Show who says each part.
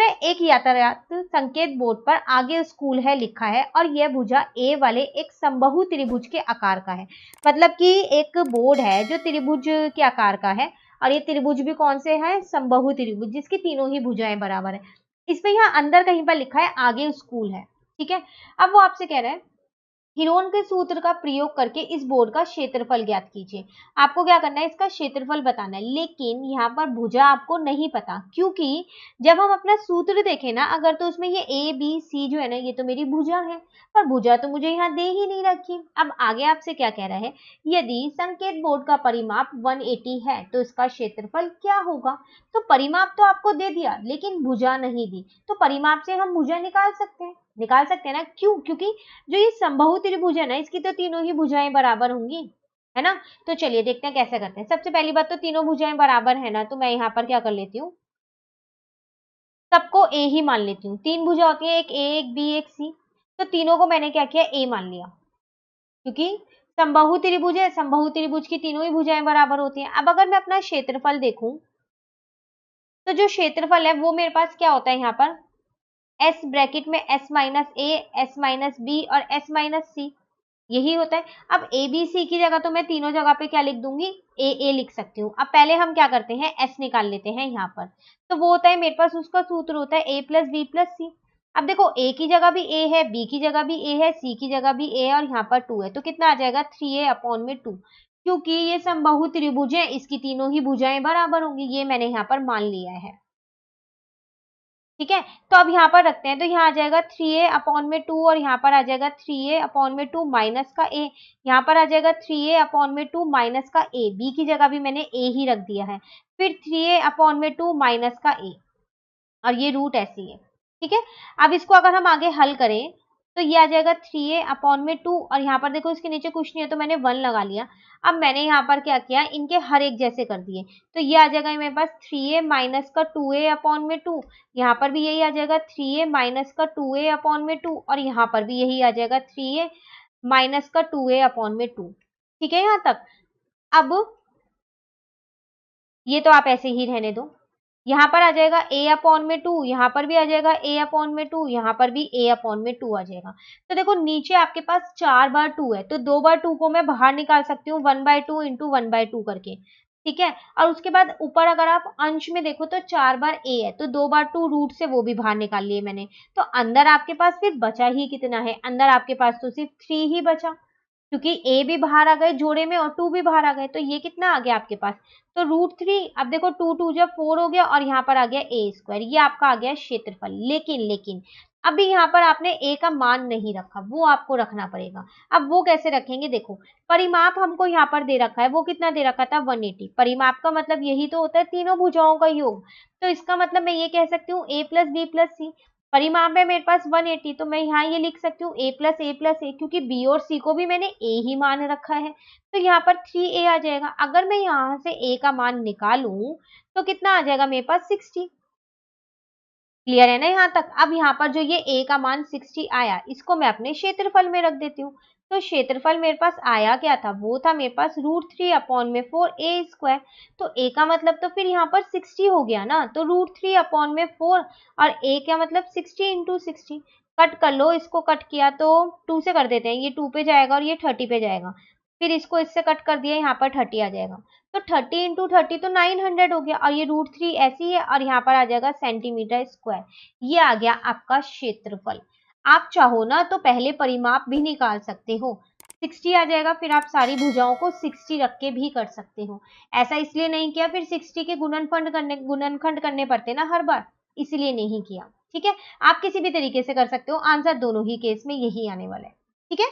Speaker 1: ना एक यातायात संकेत बोर्ड पर आगे स्कूल है लिखा है और यह भुजा ए वाले एक समबाहु त्रिभुज के आकार का है। मतलब कि एक बोर्ड है जो त्रिभुज के आकार का है और ये त्रिभुज भी कौन से है, समबाहु त्रिभुज, जिसकी तीनों ही भुजाएं बराबर है। इसमें यहाँ अंदर कहीं पर लिखा है आगे स्कूल है, ठीक है। अब वो आपसे कह रहा है हीरोन के सूत्र का प्रयोग करके इस बोर्ड का क्षेत्रफल ज्ञात कीजिए। आपको क्या करना है, इसका क्षेत्रफल बताना है, लेकिन यहाँ पर भुजा आपको नहीं पता, क्योंकि जब हम अपना सूत्र देखें ना अगर, तो उसमें ये ए बी सी जो है ना ये तो मेरी भुजा है, पर भुजा तो मुझे यहाँ दे ही नहीं रखी। अब आगे आपसे क्या कह रहा है, यदि संकेत बोर्ड का परिमाप 180 है तो इसका क्षेत्रफल क्या होगा। तो परिमाप तो आपको दे दिया लेकिन भुजा नहीं दी, तो परिमाप से हम भुजा निकाल सकते हैं ना। क्यों? क्योंकि जो ये समबाहु त्रिभुज है ना इसकी तो तीनों ही भुजाएं बराबर होंगी, है ना। तो चलिए देखते हैं कैसे करते हैं। सबसे पहली बात तो तीनों भुजाएं बराबर है ना, तो मैं यहाँ पर क्या कर लेती हूँ, सबको ए ही मान लेती हूँ। तीन भुजा होती है, एक ए एक बी एक सी, तो तीनों को मैंने क्या किया, ए मान लिया, क्योंकि समबाहु त्रिभुज है, समबाहु त्रिभुज की तीनों ही भुजाएं बराबर होती हैं। अब अगर मैं अपना क्षेत्रफल देखूं तो जो क्षेत्रफल है वो मेरे पास क्या होता है, यहाँ पर एस ब्रैकेट में एस माइनस ए, एस माइनस बी और एस माइनस सी, यही होता है। अब ए बी सी की जगह तो मैं तीनों जगह पे क्या लिख दूंगी, ए लिख सकती हूँ। अब पहले हम क्या करते हैं, एस निकाल लेते हैं यहाँ पर, तो वो होता है मेरे पास, उसका सूत्र होता है ए प्लस बी प्लस सी। अब देखो ए की जगह भी ए है, बी की जगह भी ए है, सी की जगह भी ए है और यहाँ पर 2 है, तो कितना आ जाएगा 3a अपॉन में 2, क्योंकि ये समबाहु त्रिभुज है इसकी तीनों ही भुजाएं बराबर होंगी, ये मैंने यहाँ पर मान लिया है, ठीक है। तो अब यहाँ पर रखते हैं, तो यहाँ आ जाएगा 3a अपॉन में 2 और यहाँ पर आ जाएगा 3a अपॉन में 2 माइनस का a, यहाँ पर आ जाएगा 3a अपॉन में 2 माइनस का a, b की जगह भी मैंने a ही रख दिया है, फिर 3a अपॉन में 2 माइनस का a और ये रूट ऐसी है, ठीक है। अब इसको अगर हम आगे हल करें तो ये आ जाएगा 3a अपॉन में 2 और यहाँ पर देखो इसके नीचे कुछ नहीं है तो मैंने 1 लगा लिया। अब मैंने यहाँ पर क्या किया, इनके हर एक जैसे कर दिए, तो ये आ जाएगा मेरे पास 3a माइनस का 2a अपॉन में 2, यहाँ पर भी यही आ जाएगा 3a माइनस का 2a अपॉन में 2 और यहाँ पर भी यही आ जाएगा 3a माइनस का 2a अपॉन में 2, ठीक है यहाँ तक। अब ये तो आप ऐसे ही रहने दो, यहाँ पर आ जाएगा a अपॉन में 2, यहाँ पर भी आ जाएगा a अपॉन में 2, यहाँ पर भी a अपॉन में 2 आ जाएगा। तो देखो नीचे आपके पास 4 बार 2 है, तो 2 बार 2 को मैं बाहर निकाल सकती हूँ 1/2 इंटू 1/2 करके, ठीक है। और उसके बाद ऊपर अगर आप अंश में देखो तो 4 बार a है, तो 2 बार 2 रूट से वो भी बाहर निकाल लिए मैंने, तो अंदर आपके पास फिर बचा ही कितना है, अंदर आपके पास तो सिर्फ 3 ही बचा, क्योंकि a भी बाहर आ गए जोड़े में और 2 भी बाहर आ गए, तो ये कितना आ गया आपके पास, तो √3। अब देखो 2 2 जब 4 हो गया और यहाँ पर आ गया a स्क्वायर, ये आपका आ गया क्षेत्रफल। लेकिन अभी यहाँ पर आपने a का मान नहीं रखा, वो आपको रखना पड़ेगा। अब वो कैसे रखेंगे, देखो परिमाप हमको यहाँ पर दे रखा है, वो कितना दे रखा था 180, परिमाप का मतलब यही तो होता है तीनों भुजाओं का योग, तो इसका मतलब मैं ये कह सकती हूँ a प्लस बी प्लस सी। परिमाप है मेरे पास 180, तो मैं यहाँ ये लिख सकती हूँ a प्लस ए प्लस ए, क्योंकि b और c को भी मैंने a ही मान रखा है, तो यहाँ पर 3a आ जाएगा। अगर मैं यहाँ से a का मान निकालूं तो कितना आ जाएगा मेरे पास 60, क्लियर है ना यहाँ तक। अब यहाँ पर जो ये a का मान 60 आया, इसको मैं अपने क्षेत्रफल में रख देती हूँ, तो क्षेत्रफल मेरे पास आया क्या था, वो था मेरे पास √3 अपॉन में 4a स्क्वायर, तो a का मतलब तो फिर यहाँ पर 60 हो गया ना, तो √3 अपॉन में 4 और a क्या मतलब 60 इंटू 60, कट कर लो, इसको कट किया तो 2 से कर देते हैं, ये 2 पे जाएगा और ये 30 पे जाएगा, फिर इसको इससे कट कर दिया, यहाँ पर 30 आ जाएगा, तो 30 इंटू 30 तो 900 हो गया और ये √3 ऐसी है और यहाँ पर आ जाएगा सेंटीमीटर स्क्वायर, ये आ गया आपका क्षेत्रफल। आप चाहो ना तो पहले परिमाप भी निकाल सकते हो, 60 आ जाएगा, फिर आप सारी भुजाओं को 60 रख के भी कर सकते हो। ऐसा इसलिए नहीं किया, फिर 60 के गुणनखंड करने पड़ते ना हर बार, इसीलिए नहीं किया, ठीक है। आप किसी भी तरीके से कर सकते हो, आंसर दोनों ही केस में यही आने वाला है, ठीक है।